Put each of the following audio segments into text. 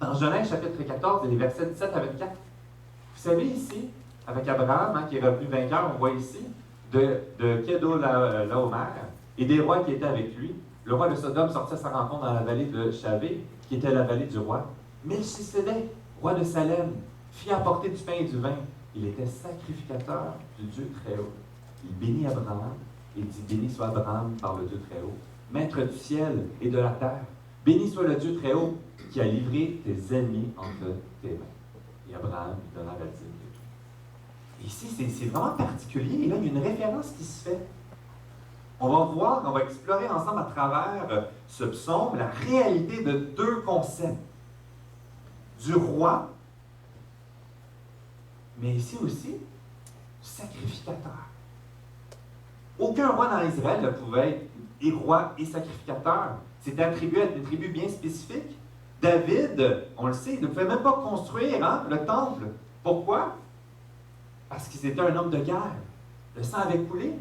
dans Genèse chapitre 14, et les versets 17 à 24. Vous savez ici, avec Abraham, qui est revenu vainqueur, on voit ici, de Kédolaomer, et des rois qui étaient avec lui. Le roi de Sodome sortit à sa rencontre dans la vallée de Chavé, qui était la vallée du roi. Melchisédek, roi de Salem, fit apporter du pain et du vin. Il était sacrificateur du Dieu Très-Haut. Il bénit Abraham et dit, béni soit Abraham par le Dieu Très-Haut, maître du ciel et de la terre. Béni soit le Dieu Très-Haut qui a livré tes ennemis entre tes mains. Et Abraham lui donna la dîme de tout. Ici, c'est vraiment particulier. Et là, il y a une référence qui se fait. On va voir, on va explorer ensemble à travers ce psaume la réalité de deux concepts. Du roi, mais ici aussi, du sacrificateur. Aucun roi dans Israël ne pouvait être et roi et sacrificateur. C'était attribué à une tribu bien spécifique. David, on le sait, il ne pouvait même pas construire le temple. Pourquoi? Parce qu'il était un homme de guerre. Le sang avait coulé.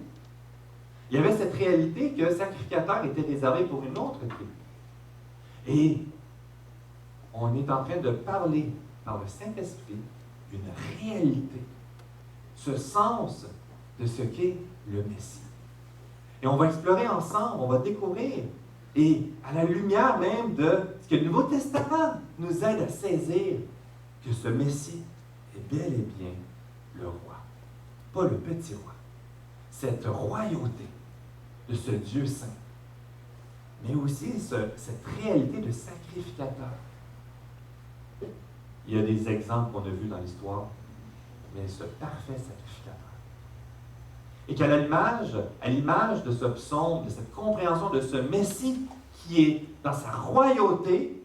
Il y avait cette réalité que le sacrificateur était réservé pour une autre tribu. Et on est en train de parler par le Saint-Esprit d'une réalité, ce sens de ce qu'est le Messie. Et on va explorer ensemble, on va découvrir, et à la lumière même de ce que le Nouveau Testament nous aide à saisir, que ce Messie est bel et bien le roi, pas le petit roi. Cette royauté de ce Dieu saint, mais aussi cette réalité de sacrificateur. Il y a des exemples qu'on a vus dans l'histoire, mais ce parfait sacrificateur. Et qu'à l'image de ce psaume, de cette compréhension de ce Messie qui est dans sa royauté,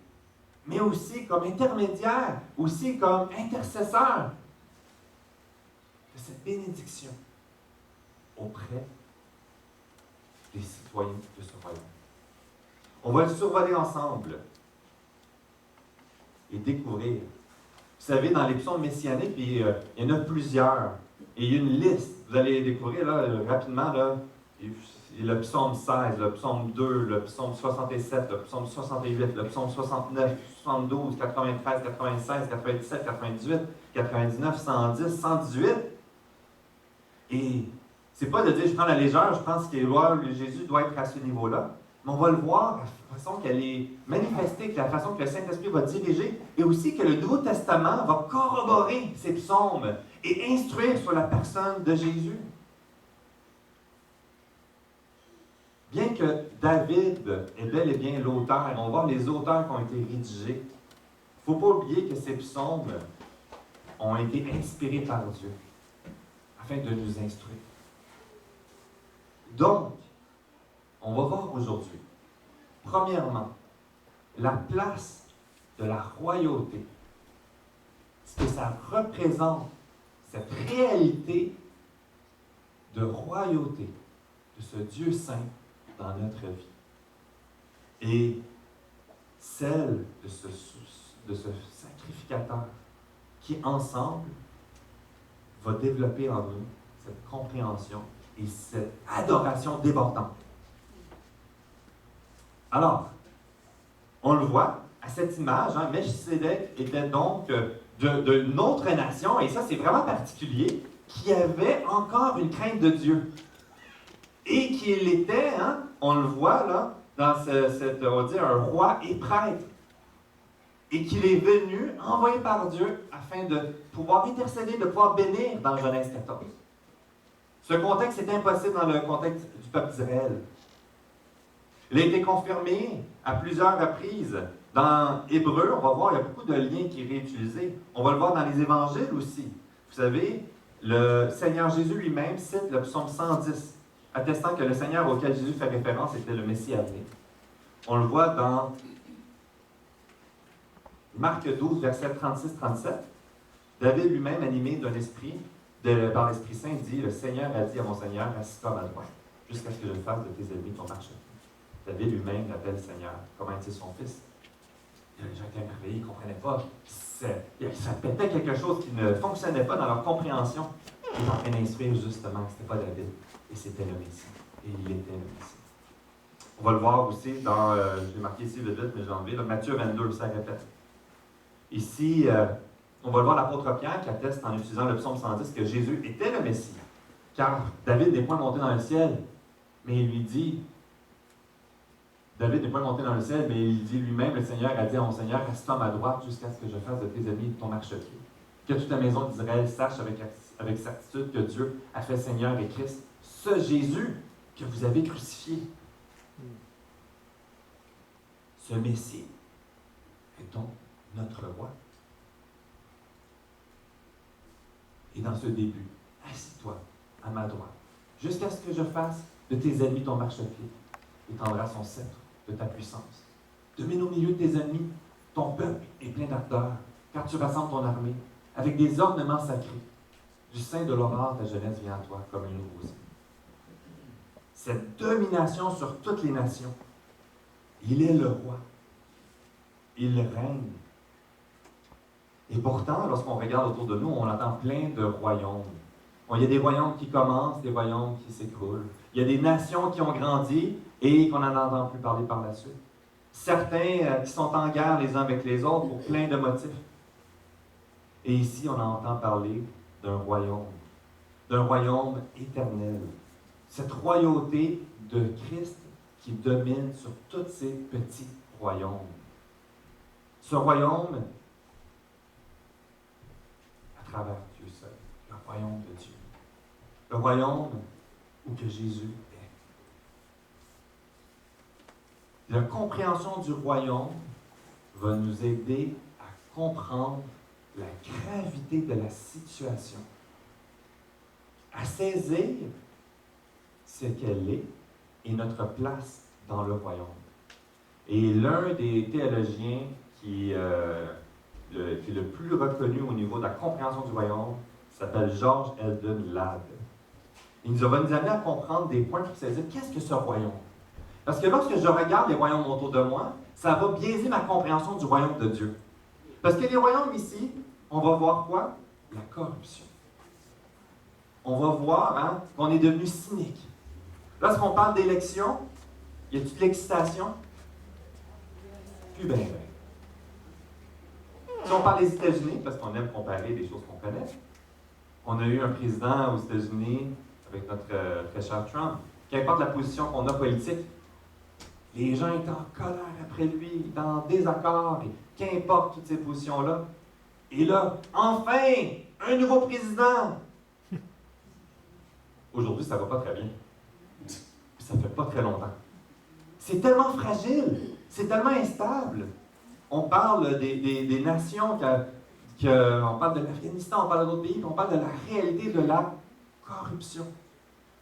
mais aussi comme intermédiaire, aussi comme intercesseur de cette bénédiction auprès des citoyens de ce royaume. On va le survoler ensemble et découvrir. Vous savez, dans les psaumes messianiques, il y en a plusieurs. Et il y a une liste. Vous allez découvrir là, rapidement le psaume 16, le psaume 2, le psaume 67, le psaume 68, le psaume 69, 72, 93, 96, 97, 98, 99, 110, 118. Et c'est pas de dire je prends la légère, je pense que Jésus doit être à ce niveau-là. Mais on va le voir, la façon qu'elle est manifestée, la façon que le Saint-Esprit va diriger, et aussi que le Nouveau Testament va corroborer ces psaumes et instruire sur la personne de Jésus. Bien que David est bel et bien l'auteur, on va voir les auteurs qui ont été rédigés, il ne faut pas oublier que ces psaumes ont été inspirés par Dieu, afin de nous instruire. Donc, on va voir aujourd'hui, premièrement, la place de la royauté, ce que ça représente, cette réalité de royauté de ce Dieu saint dans notre vie. Et celle de ce sacrificateur qui, ensemble, va développer en nous cette compréhension et cette adoration débordante. Alors, on le voit à cette image, Melchisédek était donc d'une autre nation, et ça c'est vraiment particulier, qui avait encore une crainte de Dieu. Et qu'il était, on le voit là, dans on va dire, un roi et prêtre. Et qu'il est venu, envoyé par Dieu, afin de pouvoir intercéder, de pouvoir bénir dans Genèse 14. Ce contexte est impossible dans le contexte du peuple d'Israël. Il a été confirmé à plusieurs reprises. Dans Hébreu, on va voir, il y a beaucoup de liens qui sont réutilisés. On va le voir dans les évangiles aussi. Vous savez, le Seigneur Jésus lui-même cite le psaume 110, attestant que le Seigneur auquel Jésus fait référence était le Messie à venir. On le voit dans Marc 12, verset 36-37. David lui-même, animé d'un esprit, par l'Esprit Saint, dit « Le Seigneur a dit à mon Seigneur, assis-toi à ma droite, jusqu'à ce que je fasse de tes ennemis ton marchepied. » David lui-même l'appelle Seigneur. Comment est-il son fils? Les gens étaient émerveillés, ils ne comprenaient pas. Ça pétait quelque chose qui ne fonctionnait pas dans leur compréhension. Il est en train d'instruire justement que ce n'était pas David, et c'était le Messie. Et il était le Messie. On va le voir aussi dans, je l'ai marqué ici vite, mais j'ai enlevé, Matthieu 22, ça répète. Ici, on va le voir l'apôtre Pierre qui atteste en utilisant le psaume 110 que Jésus était le Messie. Car David n'est point monté dans le ciel, mais il lui dit, David n'est pas monté dans le ciel, mais il dit lui-même, le Seigneur a dit à mon Seigneur, reste à ma droite jusqu'à ce que je fasse de tes ennemis ton marchepied. Que toute la maison d'Israël sache avec certitude que Dieu a fait Seigneur et Christ, ce Jésus que vous avez crucifié. Ce Messie est donc notre roi. Et dans ce début, assis-toi à ma droite, jusqu'à ce que je fasse de tes ennemis ton marchepied. Il tendra son sceptre de ta puissance. Domine au milieu de tes ennemis. Ton peuple est plein d'ardeur, car tu rassembles ton armée avec des ornements sacrés. Du sein de l'aurore, ta jeunesse vient à toi comme une rosée. Cette domination sur toutes les nations, il est le roi. Il règne. Et pourtant, lorsqu'on regarde autour de nous, on entend plein de royaumes. Il y a des royaumes qui commencent, des royaumes qui s'écroulent. Il y a des nations qui ont grandi et qu'on n'en entend plus parler par la suite. Certains qui sont en guerre les uns avec les autres pour plein de motifs. Et ici, on entend parler d'un royaume éternel. Cette royauté de Christ qui domine sur tous ces petits royaumes. Ce royaume, à travers Dieu seul, le royaume de Dieu. Le royaume où que Jésus est. La compréhension du royaume va nous aider à comprendre la gravité de la situation, à saisir ce qu'elle est et notre place dans le royaume. Et l'un des théologiens qui est le plus reconnu au niveau de la compréhension du royaume s'appelle George Eldon Ladd. Il va nous amener à comprendre des points pour saisir qu'est-ce que ce royaume. Parce que lorsque je regarde les royaumes autour de moi, ça va biaiser ma compréhension du royaume de Dieu. Parce que les royaumes ici, on va voir quoi? La corruption. On va voir qu'on est devenu cynique. Lorsqu'on parle d'élection, y a-t-il de l'excitation? Plus bien. Si on parle des États-Unis, parce qu'on aime comparer des choses qu'on connaît, on a eu un président aux États-Unis avec notre très cher Trump. Qu'importe la position qu'on a politique, les gens étaient en colère après lui, ils étaient en désaccord, et qu'importe toutes ces positions-là. Et là, enfin, un nouveau président! Aujourd'hui, ça ne va pas très bien. Ça ne fait pas très longtemps. C'est tellement fragile, c'est tellement instable. On parle des nations, on parle de l'Afghanistan, on parle d'autres pays, puis on parle de la réalité de la corruption.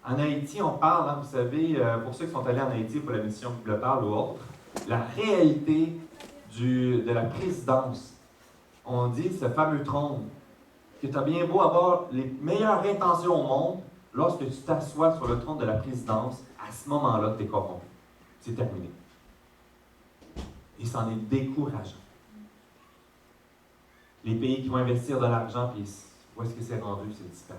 En Haïti, on parle, vous savez, pour ceux qui sont allés en Haïti pour la mission Bible Parle ou autre, la réalité de la présidence. On dit ce fameux trône, que tu as bien beau avoir les meilleures intentions au monde, lorsque tu t'assois sur le trône de la présidence, à ce moment-là, tu es corrompu. C'est terminé. Et c'en est décourageant. Les pays qui vont investir de l'argent, puis où est-ce que c'est rendu? C'est disparu.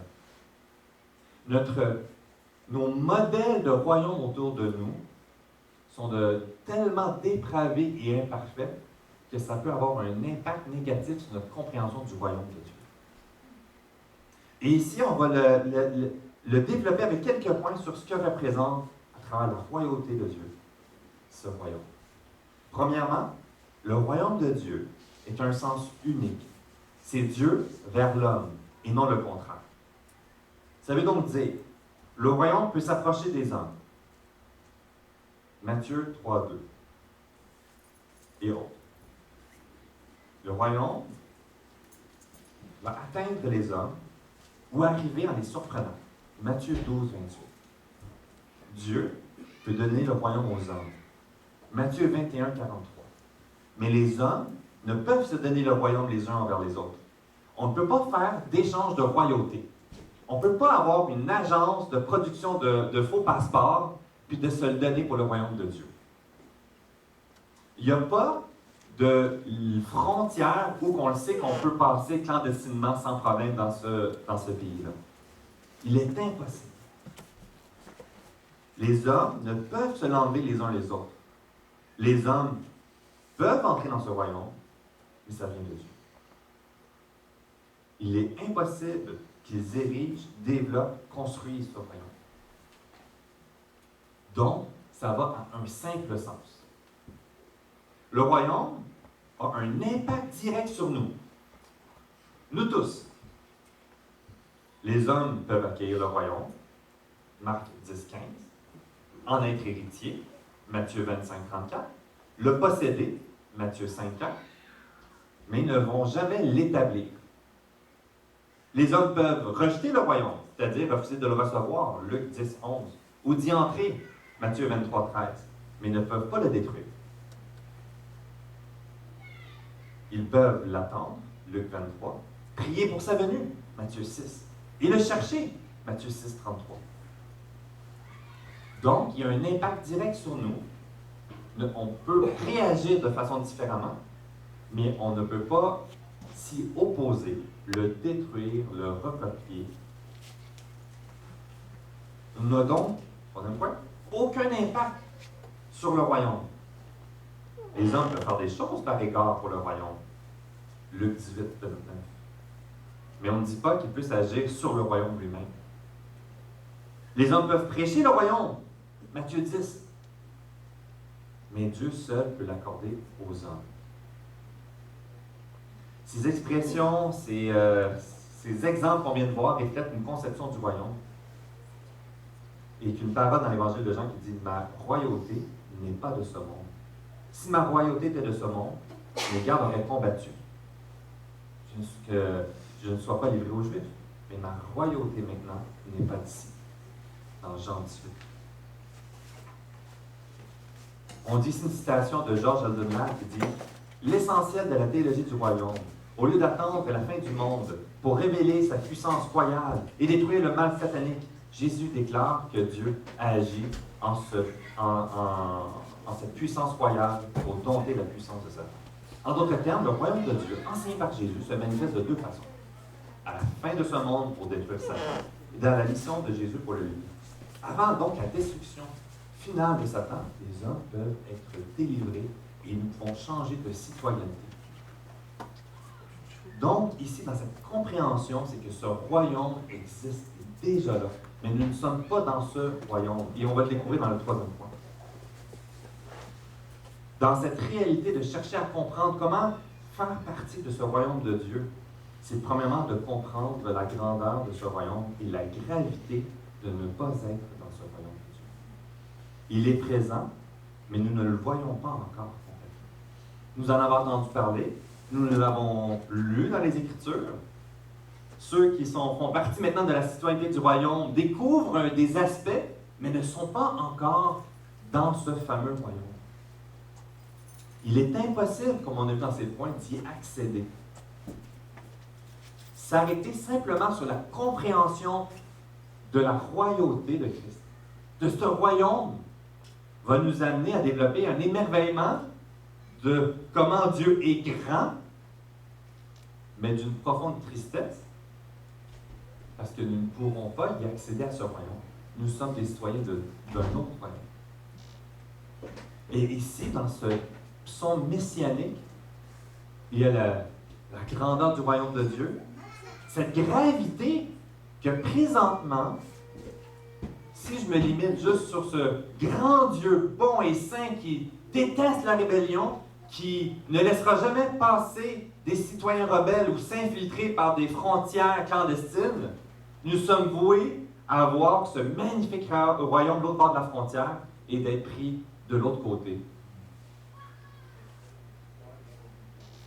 Nos modèles de royaume autour de nous sont tellement dépravés et imparfaits que ça peut avoir un impact négatif sur notre compréhension du royaume de Dieu. Et ici, on va le développer avec quelques points sur ce que représente, à travers la royauté de Dieu, ce royaume. Premièrement, le royaume de Dieu est un sens unique. C'est Dieu vers l'homme et non le contraire. Ça veut donc dire, le royaume peut s'approcher des hommes. Matthieu 3, 2. Et autres. Le royaume va atteindre les hommes ou arriver en les surprenant. Matthieu 12, 28. Dieu peut donner le royaume aux hommes. Matthieu 21, 43. Mais les hommes ne peuvent se donner le royaume les uns envers les autres. On ne peut pas faire d'échange de royauté. On ne peut pas avoir une agence de production de faux passeports puis de se le donner pour le royaume de Dieu. Il n'y a pas de frontière où on le sait qu'on peut passer clandestinement sans problème dans ce pays-là. Il est impossible. Les hommes ne peuvent se l'enlever les uns les autres. Les hommes peuvent entrer dans ce royaume, mais ça vient de Dieu. il est impossible qu'ils érigent, développent, construisent ce royaume. Donc, ça va à un simple sens. Le royaume a un impact direct sur nous. Nous tous. Les hommes peuvent accueillir le royaume, Marc 10, 15, en être héritier, Matthieu 25, 34, le posséder, Matthieu 5, 4, mais ils ne vont jamais l'établir. Les hommes peuvent rejeter le royaume, c'est-à-dire refuser de le recevoir, Luc 10, 11, ou d'y entrer, Matthieu 23, 13, mais ils ne peuvent pas le détruire. Ils peuvent l'attendre, Luc 23, prier pour sa venue, Matthieu 6, et le chercher, Matthieu 6, 33. Donc, il y a un impact direct sur nous. On peut réagir de façon différemment, mais on ne peut pas s'y opposer, le détruire, le recopier. Nous n'avons donc, troisième point, aucun impact sur le royaume. Les hommes peuvent faire des choses par égard pour le royaume. Luc 18, 29. Mais on ne dit pas qu'ils puissent agir sur le royaume lui-même. Les hommes peuvent prêcher le royaume. Matthieu 10. Mais Dieu seul peut l'accorder aux hommes. Ces expressions, ces exemples qu'on vient de voir reflètent une conception du royaume et qu'une parole dans l'Évangile de Jean qui dit « Ma royauté n'est pas de ce monde. Si ma royauté était de ce monde, les gardes auraient combattu. Que je ne sois pas livré aux Juifs, mais ma royauté maintenant n'est pas d'ici. » Dans Jean 18. On dit ici une citation de George Eldenman qui dit « L'essentiel de la théologie du royaume, au lieu d'attendre la fin du monde pour révéler sa puissance royale et détruire le mal satanique, Jésus déclare que Dieu a agi en cette puissance royale pour dompter la puissance de Satan. » En d'autres termes, le royaume de Dieu, enseigné par Jésus, se manifeste de deux façons. À la fin de ce monde pour détruire Satan, et dans la mission de Jésus pour le livrer. Avant donc la destruction finale de Satan, les hommes peuvent être délivrés et nous pouvons changer de citoyenneté. Donc, ici, dans cette compréhension, c'est que ce royaume existe déjà là. Mais nous ne sommes pas dans ce royaume. Et on va le découvrir dans le troisième point. Dans cette réalité de chercher à comprendre comment faire partie de ce royaume de Dieu, c'est premièrement de comprendre la grandeur de ce royaume et la gravité de ne pas être dans ce royaume de Dieu. Il est présent, mais nous ne le voyons pas encore complètement. Nous en avons entendu parler, nous l'avons lu dans les Écritures. Ceux qui font partie maintenant de la citoyenneté du royaume découvrent des aspects, mais ne sont pas encore dans ce fameux royaume. Il est impossible, comme on a vu dans ces points, d'y accéder. S'arrêter simplement sur la compréhension de la royauté de Christ, de ce royaume, va nous amener à développer un émerveillement de comment Dieu est grand, mais d'une profonde tristesse, parce que nous ne pourrons pas y accéder à ce royaume. Nous sommes des citoyens d'un autre royaume. Et ici, dans ce psaume messianique, il y a la grandeur du royaume de Dieu, cette gravité que présentement, si je me limite juste sur ce grand Dieu bon et saint qui déteste la rébellion, qui ne laissera jamais passer des citoyens rebelles ou s'infiltrer par des frontières clandestines, nous sommes voués à voir ce magnifique royaume de l'autre bord de la frontière et d'être pris de l'autre côté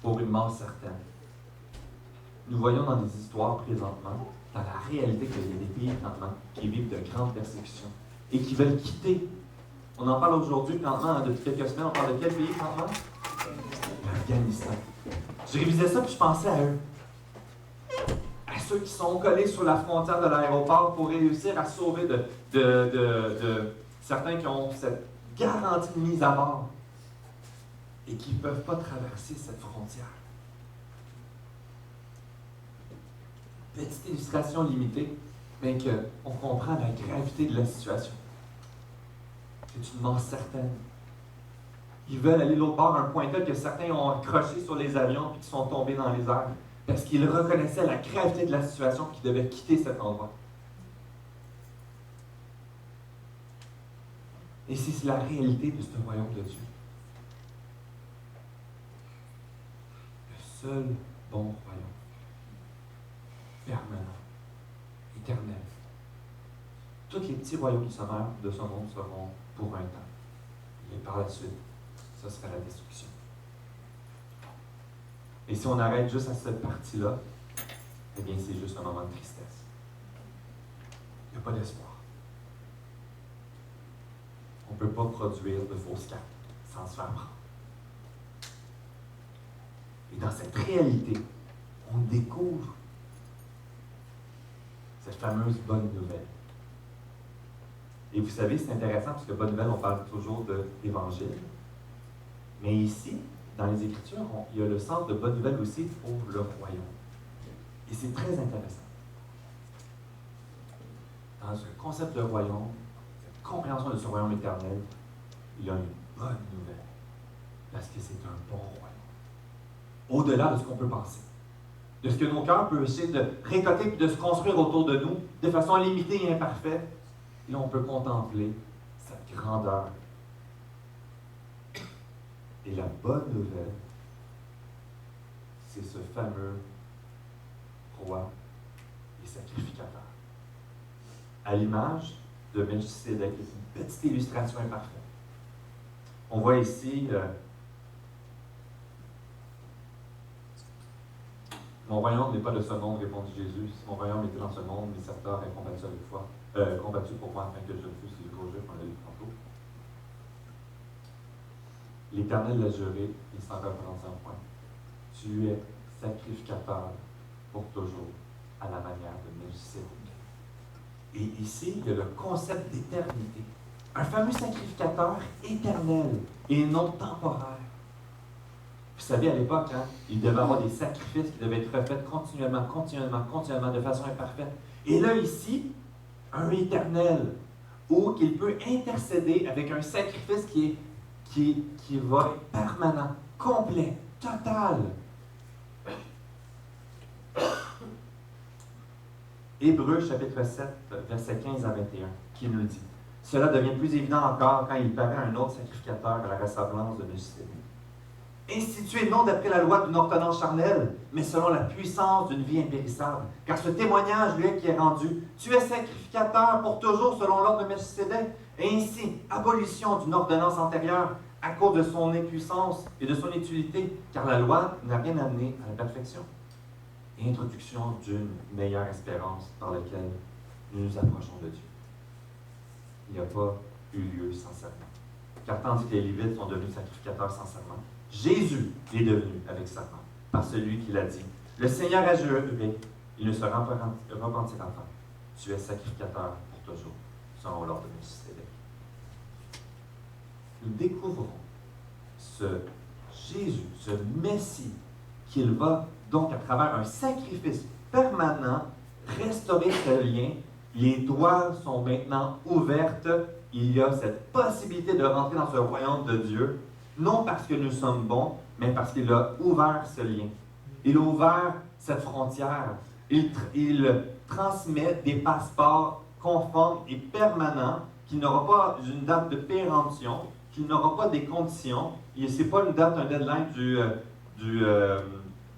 pour une mort certaine. Nous voyons dans les histoires présentement, dans la réalité qu'il y a des pays présentement qui vivent de grandes persécutions et qui veulent quitter. On en parle aujourd'hui, présentement, depuis quelques semaines, on parle de quel pays présentement? L'Afghanistan. Je révisais ça puis je pensais à eux. À ceux qui sont collés sur la frontière de l'aéroport pour réussir à sauver de certains qui ont cette garantie de mise à mort et qui ne peuvent pas traverser cette frontière. Petite illustration limitée, mais qu'on comprend la gravité de la situation. C'est une mort certaine. Ils veulent aller de l'autre bord à un point tel que certains ont accroché sur les avions et qui sont tombés dans les airs. Parce qu'il reconnaissait la gravité de la situation qu'il devait quitter cet endroit. Et c'est la réalité de ce royaume de Dieu. Le seul bon royaume, permanent, éternel. Tous les petits royaumes de ce monde seront pour un temps. Et par la suite, ce sera la destruction. Et si on arrête juste à cette partie-là, eh bien, c'est juste un moment de tristesse. Il n'y a pas d'espoir. On ne peut pas produire de fausses cartes sans se faire prendre. Et dans cette réalité, on découvre cette fameuse bonne nouvelle. Et vous savez, c'est intéressant parce que bonne nouvelle, on parle toujours d'évangile. Mais ici, dans les Écritures, il y a le sens de bonne nouvelle aussi pour le royaume. Et c'est très intéressant. Dans ce concept de royaume, cette compréhension de ce royaume éternel, il y a une bonne nouvelle. Parce que c'est un bon royaume. Au-delà de ce qu'on peut penser. De ce que nos cœurs peuvent essayer de récolter et de se construire autour de nous de façon limitée et imparfaite. Et là, on peut contempler sa grandeur. Et la bonne nouvelle, c'est ce fameux roi et sacrificateur. À l'image de Melchisédek, une petite illustration imparfaite. On voit ici mon royaume n'est pas de ce monde, répondit Jésus. Si mon royaume était dans ce monde, mes serviteurs auraient combattu pour moi afin que je fusse le gros juif, on l'a lu tantôt. L'Éternel l'a juré, il s'en reprendra un point. Tu es sacrificateur pour toujours, à la manière de Melchisédek. Et ici, il y a le concept d'éternité. Un fameux sacrificateur éternel et non temporaire. Vous savez, à l'époque, il devait avoir des sacrifices qui devaient être refaits continuellement, de façon imparfaite. Et là, ici, un éternel, où il peut intercéder avec un sacrifice qui va être permanent, complet, total. Hébreux, chapitre 7, versets 15 à 21, qui nous dit « Cela devient plus évident encore quand il paraît un autre sacrificateur à la ressemblance de Melchisédek. Institué non d'après la loi d'une ordonnance charnelle, mais selon la puissance d'une vie impérissable. Car ce témoignage, lui, qui est rendu, tu es sacrificateur pour toujours selon l'ordre de Melchisédek, et ainsi, abolition d'une ordonnance antérieure à cause de son impuissance et de son inutilité, car la loi n'a rien amené à la perfection. Et introduction d'une meilleure espérance par laquelle nous nous approchons de Dieu. Il n'y a pas eu lieu sans serment. Car tandis que les Lévites sont devenus sacrificateurs sans serment, Jésus est devenu avec serment, par celui qui l'a dit. Le Seigneur a juré, il ne se repentira pas. Tu es sacrificateur pour toujours, selon l'ordre de Melchisédek. Nous découvrons ce Jésus, ce Messie, qu'il va donc à travers un sacrifice permanent restaurer ce lien. Les doigts sont maintenant ouvertes. Il y a cette possibilité de rentrer dans ce royaume de Dieu. Non parce que nous sommes bons, mais parce qu'il a ouvert ce lien. Il a ouvert cette frontière. Il transmet des passeports conformes et permanents qui n'aura pas une date de péremption, qui n'aura pas des conditions. Ce n'est pas une date, un deadline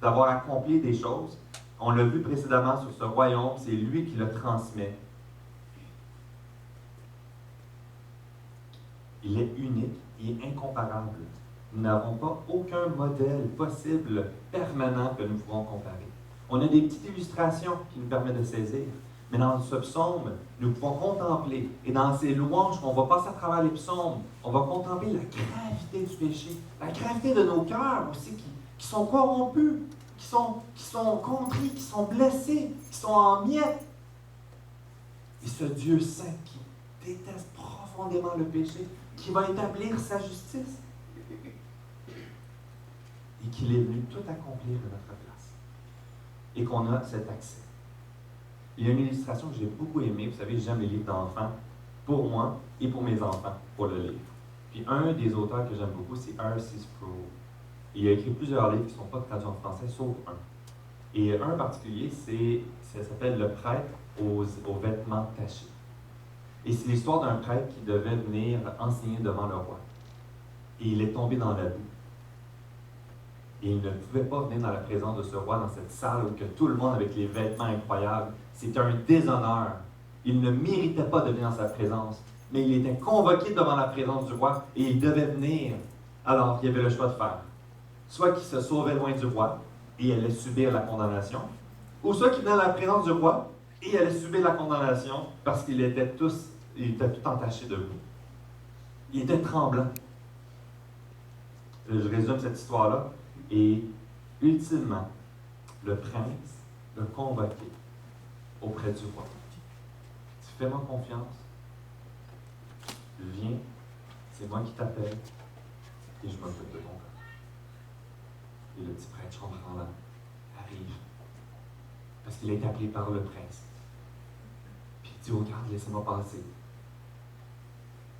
d'avoir accompli des choses. On l'a vu précédemment sur ce royaume, c'est lui qui le transmet. Il est unique et incomparable. Nous n'avons pas aucun modèle possible, permanent, que nous pouvons comparer. On a des petites illustrations qui nous permettent de saisir. Mais dans ce psaume, nous pouvons contempler, et dans ces louanges qu'on va passer à travers les psaumes, on va contempler la gravité du péché, la gravité de nos cœurs aussi, qui sont corrompus, qui sont contrits, qui sont blessés, qui sont en miettes. Et ce Dieu saint qui déteste profondément le péché, qui va établir sa justice, et qu'il est venu tout accomplir de notre place, et qu'on a cet accès. Il y a une illustration que j'ai beaucoup aimée. Vous savez, j'aime les livres d'enfants pour moi et pour mes enfants, pour le lire. Puis un des auteurs que j'aime beaucoup, c'est R.C. Sproul. Il a écrit plusieurs livres qui ne sont pas traduits en français, sauf un. Et un en particulier, ça s'appelle le prêtre aux vêtements tachés. Et c'est l'histoire d'un prêtre qui devait venir enseigner devant le roi. Et il est tombé dans la boue. Et il ne pouvait pas venir dans la présence de ce roi, dans cette salle où que tout le monde avec les vêtements incroyables. C'était un déshonneur. Il ne méritait pas de venir dans sa présence. Mais il était convoqué devant la présence du roi et il devait venir. Alors, il y avait le choix de faire. Soit qu'il se sauvait loin du roi et allait subir la condamnation, ou soit qu'il venait dans la présence du roi et allait subir la condamnation parce qu'il était tout entaché de boue. Il était tremblant. Je résume cette histoire-là. Et ultimement, le prince l'a convoqué auprès du roi. Tu fais-moi confiance. Viens, c'est moi qui t'appelle et je m'occupe de ton cas. Et le petit prêtre chambranlant arrive parce qu'il est appelé par le prince. Puis il dit, oh, regarde, laissez-moi passer.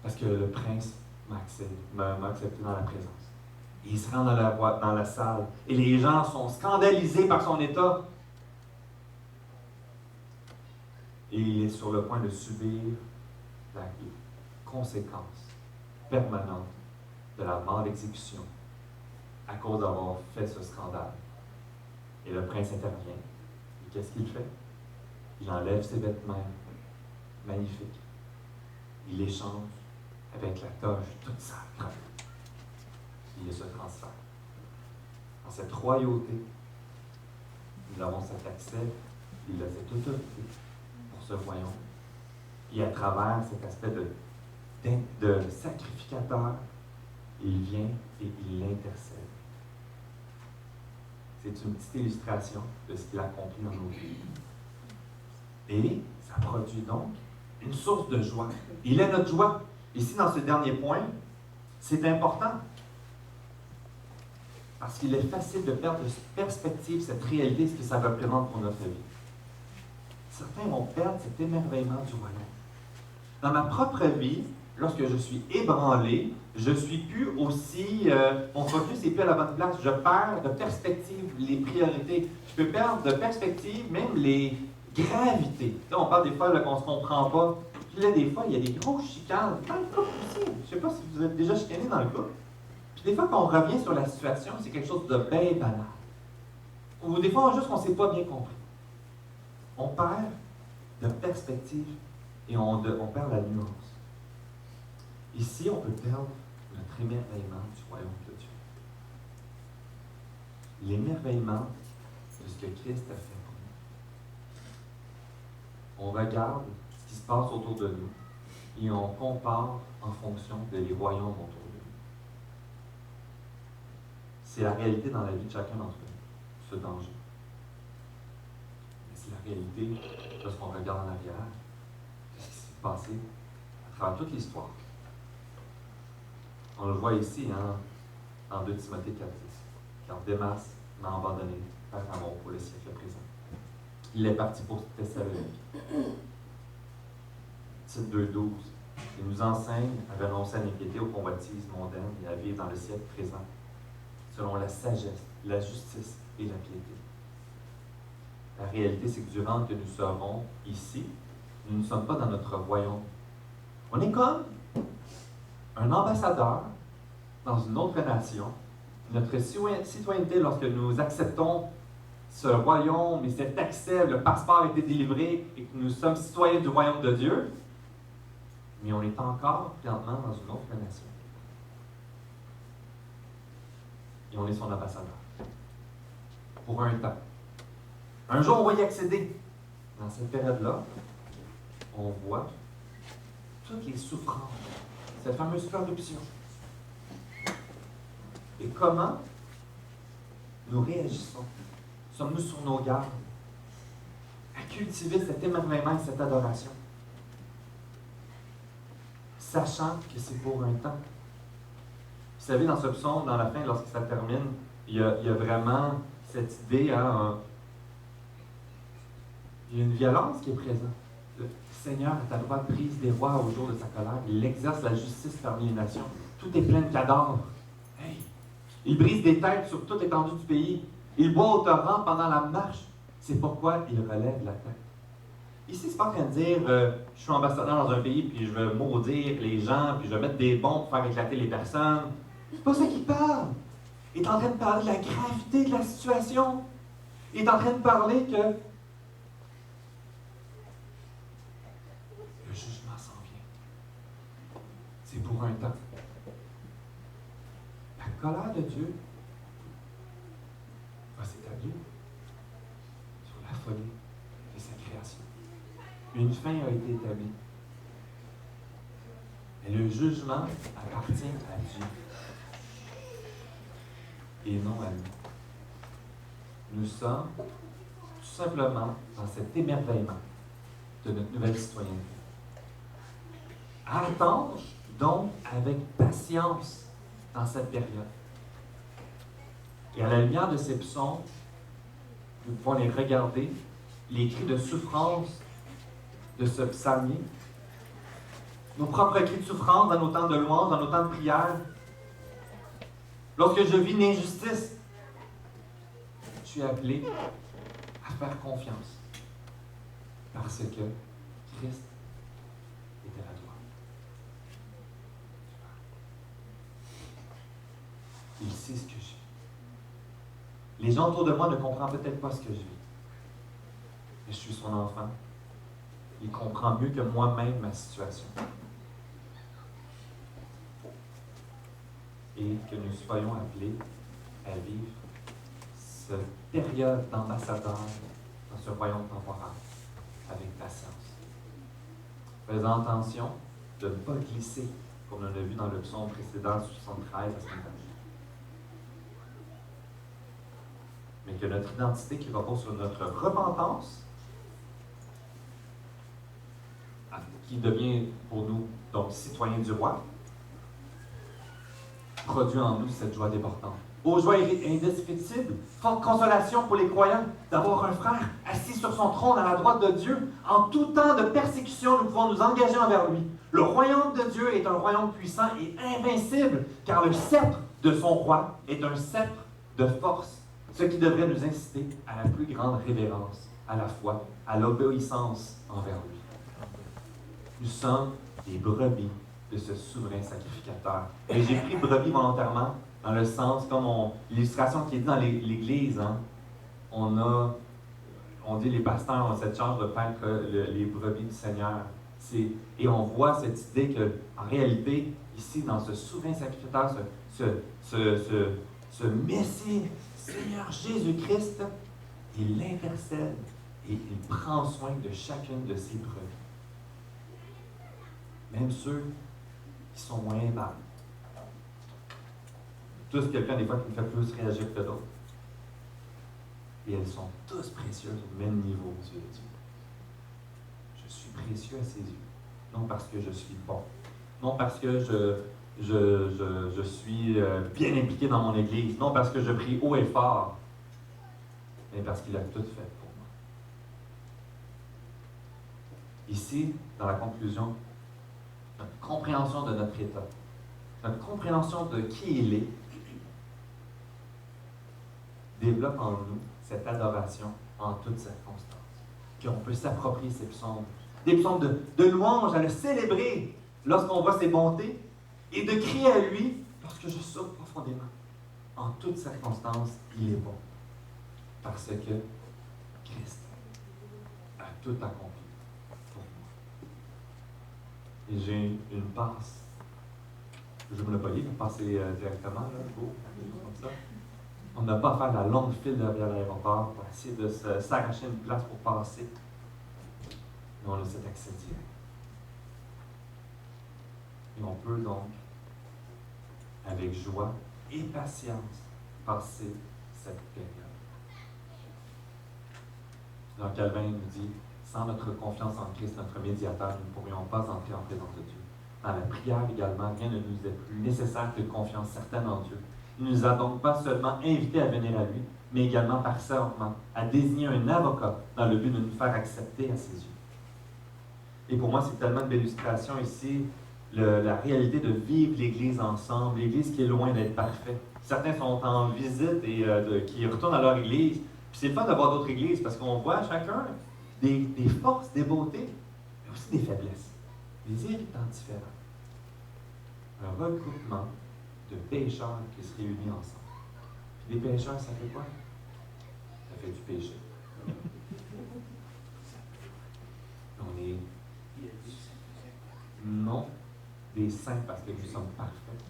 Parce que le prince m'a accepté dans la présence. Et il se rend dans la salle. Et les gens sont scandalisés par son état. Et il est sur le point de subir la conséquence permanente de la mort d'exécution à cause d'avoir fait ce scandale. Et le prince intervient. Et qu'est-ce qu'il fait? Il enlève ses vêtements magnifiques. Il les change avec la toge toute sale. Il se transfère. Dans cette royauté, nous avons cet accès, il a cette autorité pour ce royaume. Et à travers cet aspect de sacrificateur, il vient et il intercède. C'est une petite illustration de ce qu'il accomplit dans nos vies. Et ça produit donc une source de joie. Il est notre joie. Ici, dans ce dernier point, c'est important. Parce qu'il est facile de perdre de perspective cette réalité, ce que ça représente pour notre vie. Certains vont perdre cet émerveillement du royaume. Dans ma propre vie, lorsque je suis ébranlé, je ne suis plus aussi... mon focus n'est plus à la bonne place. Je perds de perspective les priorités. Je peux perdre de perspective même les gravités. Là, on parle des fois qu'on ne se comprend pas. Puis là, des fois, il y a des grosses chicanes. Dans le couple aussi. Je ne sais pas si vous êtes déjà chicané dans le couple. Puis des fois, quand on revient sur la situation, c'est quelque chose de bien banal. Ou des fois, juste qu'on ne s'est pas bien compris. On perd de perspective et on perd la nuance. Ici, on peut perdre notre émerveillement du royaume de Dieu. L'émerveillement de ce que Christ a fait pour nous. On regarde ce qui se passe autour de nous et on compare en fonction des royaumes autour de nous. C'est la réalité dans la vie de chacun d'entre nous, ce danger. Mais c'est la réalité lorsqu'on regarde en arrière, ce qui s'est passé à travers toute l'histoire. On le voit ici, en 2 Timothée 4:10. Car Démas m'a abandonné par amour pour le siècle présent. Il est parti pour Thessalonique. Titre 2:12. Il nous enseigne à renoncer à l'impiété, aux convoitises mondaines et à vivre dans le siècle présent, selon la sagesse, la justice et la piété. La réalité, c'est que durant que nous serons ici, nous ne sommes pas dans notre royaume. On est comme un ambassadeur dans une autre nation. Notre citoyenneté, lorsque nous acceptons ce royaume et cet accès, le passeport a été délivré et que nous sommes citoyens du royaume de Dieu, mais on est encore présentement dans une autre nation. Et on est son ambassadeur. Pour un temps. Un jour, on va y accéder. Dans cette période-là, on voit toutes les souffrances, cette fameuse corruption. Et comment nous réagissons? Sommes-nous sur nos gardes à cultiver cet émerveillement et cette adoration? Sachant que c'est pour un temps. Vous savez, dans ce psaume, dans la fin, lorsque ça termine, il y a vraiment cette idée, il y a une violence qui est présente. Le Seigneur est à droite prise des rois au jour de sa colère. Il exerce la justice parmi les nations. Tout est plein de cadavres. Hey! Il brise des têtes sur toute l'étendue du pays. Il boit au torrent pendant la marche. C'est pourquoi il relève la tête. Ici, c'est pas en train de dire je suis ambassadeur dans un pays, puis je vais maudire les gens, puis je vais mettre des bombes pour faire éclater les personnes. C'est pas ça qu'il parle. Il est en train de parler de la gravité de la situation. Il est en train de parler que le jugement s'en vient. C'est pour un temps. La colère de Dieu va s'établir sur la folie de sa création. Une fin a été établie. Mais le jugement appartient à Dieu et non à nous. Nous sommes tout simplement dans cet émerveillement de notre nouvelle citoyenneté. Attendre donc avec patience dans cette période. Et à la lumière de ces psaumes, nous pouvons les regarder, les cris de souffrance de ce psalmier, nos propres cris de souffrance dans nos temps de louange, dans nos temps de prière. Lorsque je vis une injustice, je suis appelé à faire confiance parce que Christ est à la droite. Il sait ce que je vis. Les gens autour de moi ne comprennent peut-être pas ce que je vis. Mais je suis son enfant. Il comprend mieux que moi-même ma situation. Et que nous soyons appelés à vivre cette période d'ambassadeur dans ce royaume temporaire avec patience. Faisant attention de ne pas glisser, comme on a vu dans le psaume précédent, 73, la semaine dernière. Mais que notre identité qui repose sur notre repentance, qui devient pour nous donc citoyen du roi, produit en nous cette joie débordante. Ô joie indescriptible, forte consolation pour les croyants d'avoir un frère assis sur son trône à la droite de Dieu. En tout temps de persécution, nous pouvons nous engager envers lui. Le royaume de Dieu est un royaume puissant et invincible, car le sceptre de son roi est un sceptre de force, ce qui devrait nous inciter à la plus grande révérence, à la foi, à l'obéissance envers lui. Nous sommes des brebis de ce souverain sacrificateur. Et j'ai pris brebis volontairement dans le sens, comme l'illustration qui est dans l'Église, hein, on dit les pasteurs ont cette charge de faire les brebis du Seigneur. Et on voit cette idée qu'en réalité, ici, dans ce souverain sacrificateur, ce Messie, Seigneur Jésus-Christ, il intercède et il prend soin de chacune de ses brebis. Même ceux qui sont moins aimables. Tous quelqu'un des fois qui me fait plus réagir que d'autres. Et elles sont tous précieuses au même niveau aux yeux de Dieu. Je suis précieux à ses yeux. Non parce que je suis bon. Non parce que je suis bien impliqué dans mon Église. Non parce que je prie haut et fort. Mais parce qu'il a tout fait pour moi. Ici, dans la conclusion, notre compréhension de notre état, notre compréhension de qui il est, développe en nous cette adoration en toutes circonstances. Qu'on peut s'approprier ces psaumes. Des psaumes de louange, à le célébrer lorsqu'on voit ses bontés et de crier à lui lorsque je souffre profondément. En toutes circonstances, il est bon. Parce que Christ a tout accompli pour moi. Et j'ai une passe. Je me l'ai pas dit, pour passer directement, là, comme ça. On n'a pas à faire la longue file derrière l'aéroport pour essayer de s'arracher une place pour passer. Mais on a cet accès direct. Et on peut donc, avec joie et patience, passer cette période. Donc Calvin nous dit, sans notre confiance en Christ, notre médiateur, nous ne pourrions pas entrer en présence de Dieu. Dans la prière également, rien ne nous est plus nécessaire qu'une confiance certaine en Dieu. Il ne nous a donc pas seulement invités à venir à lui, mais également par serment, à désigner un avocat dans le but de nous faire accepter à ses yeux. Et pour moi, c'est tellement une belle illustration ici, la réalité de vivre l'Église ensemble, l'Église qui est loin d'être parfaite. Certains sont en visite et qui retournent à leur église. Puis c'est le fun d'avoir d'autres églises parce qu'on voit chacun des forces, des beautés, mais aussi des faiblesses, des irritants différents. Un regroupement de pécheurs qui se réunissent ensemble. Puis des pécheurs, ça fait quoi? Ça fait du péché. On est non des saints parce que nous sommes parfaits,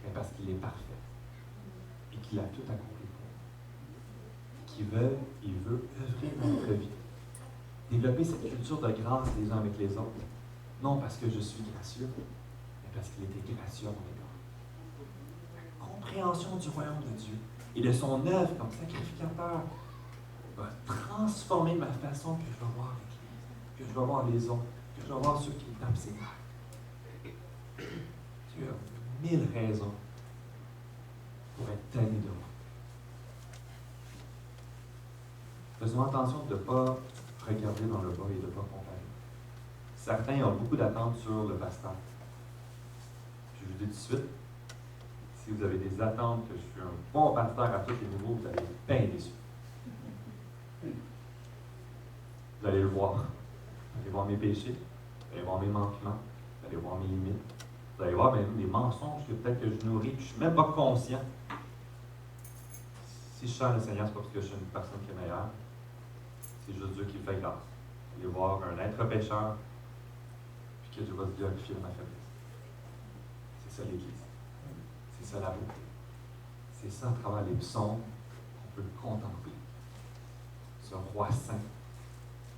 mais parce qu'il est parfait et qu'il a tout accompli pour nous. Il veut œuvrer dans notre vie. Développer cette culture de grâce les uns avec les autres. Non parce que je suis gracieux, mais parce qu'il était gracieux envers nous. La compréhension du royaume de Dieu et de son œuvre comme sacrificateur va transformer ma façon que je vais voir l'Église, que je vais voir les autres, que je vais voir ceux qui me tapent ses nerfs. Dieu a 1000 raisons pour être tanné de moi. Faisons attention de ne pas regarder dans le bas et de ne pas comparer. Certains ont beaucoup d'attentes sur le pasteur. Je vous dis tout de suite, si vous avez des attentes que je suis un bon pasteur à tous les niveaux, vous allez être bien déçus. Vous allez le voir. Vous allez voir mes péchés, vous allez voir mes manquements, vous allez voir mes limites, vous allez voir même des mensonges que peut-être que je nourris, que je ne suis même pas conscient. Si je sers le Seigneur, ce n'est pas parce que je suis une personne qui est meilleure, c'est juste Dieu qui me fait grâce. Vous allez voir un être pécheur, puis que Dieu va se glorifier de ma faiblesse. C'est ça l'Église. C'est ça la beauté. C'est ça à travers les psaumes qu'on peut contempler. Ce roi saint,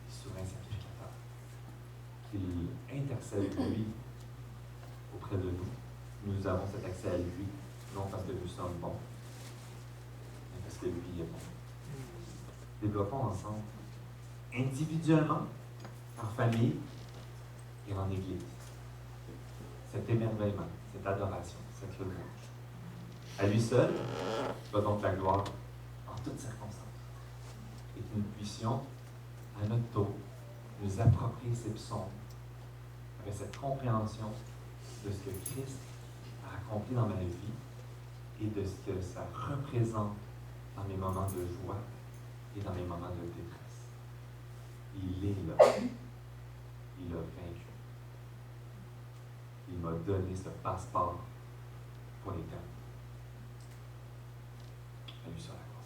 souverain sacrificateur, qu'il intercède lui auprès de nous. Nous avons cet accès à lui, non parce que nous sommes bons, mais parce que lui est bon. Développons ensemble, individuellement, en famille et en Église, cet émerveillement, cette adoration, cette louange. À lui seul va donc la gloire en toutes circonstances. Et que nous puissions, à notre tour, nous approprier ces psaumes avec cette compréhension de ce que Christ a accompli dans ma vie et de ce que ça représente dans mes moments de joie et dans mes moments de détresse. Il est là. Il a vaincu. Il m'a donné ce passeport pour l'éternité. À lui sur la croix.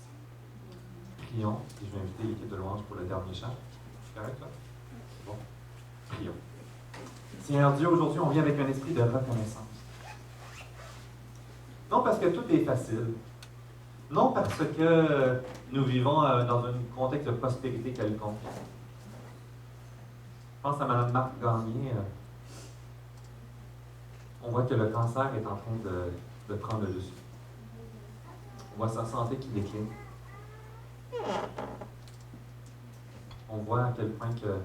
Prions, et je vais inviter l'équipe de louange pour le dernier chant. C'est correct, là? Bon. Prions. Seigneur Dieu, aujourd'hui, on vient avec un esprit de reconnaissance. Non parce que tout est facile. Non parce que nous vivons dans un contexte de prospérité quelconque. Je pense à Mme Marthe Gagné. On voit que le cancer est en train de prendre le dessus. On voit sa santé qui décline. On voit à quel point que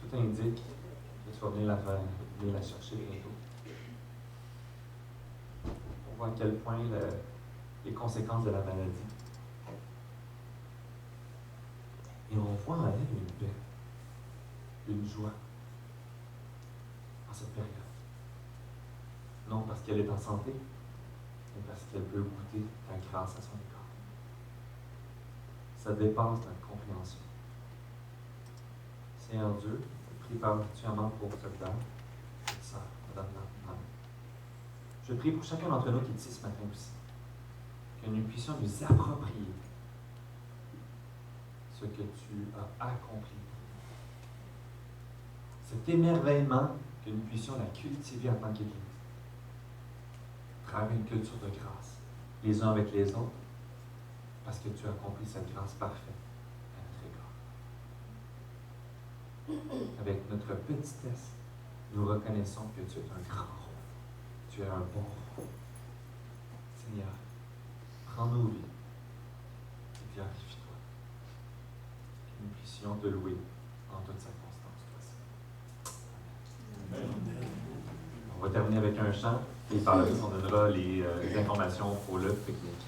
tout indique que tu vas venir la chercher bientôt. On voit à quel point les conséquences de la maladie. Et on voit en elle une paix, une joie en cette période. Non parce qu'elle est en santé, mais parce qu'elle peut goûter ta grâce à son égard. Ça dépasse notre compréhension. Seigneur Dieu, je prie particulièrement pour cette dame, cette sœur, Madame Marthe. Je prie pour chacun d'entre nous qui est ici ce matin aussi, que nous puissions nous approprier ce que tu as accompli. Cet émerveillement, que nous puissions la cultiver en tant qu'Église, à travers une culture de grâce, les uns avec les autres, parce que tu as accompli cette grâce parfaite à notre égard. Avec notre petitesse, nous reconnaissons que tu es un grand roi. Tu es un bon roi. Seigneur, prends nos vies et glorifie-toi. Que nous puissions te louer en toutes circonstances, toi aussi. Amen. On va terminer avec un chant et par la suite, on donnera les informations pour le pique-nique.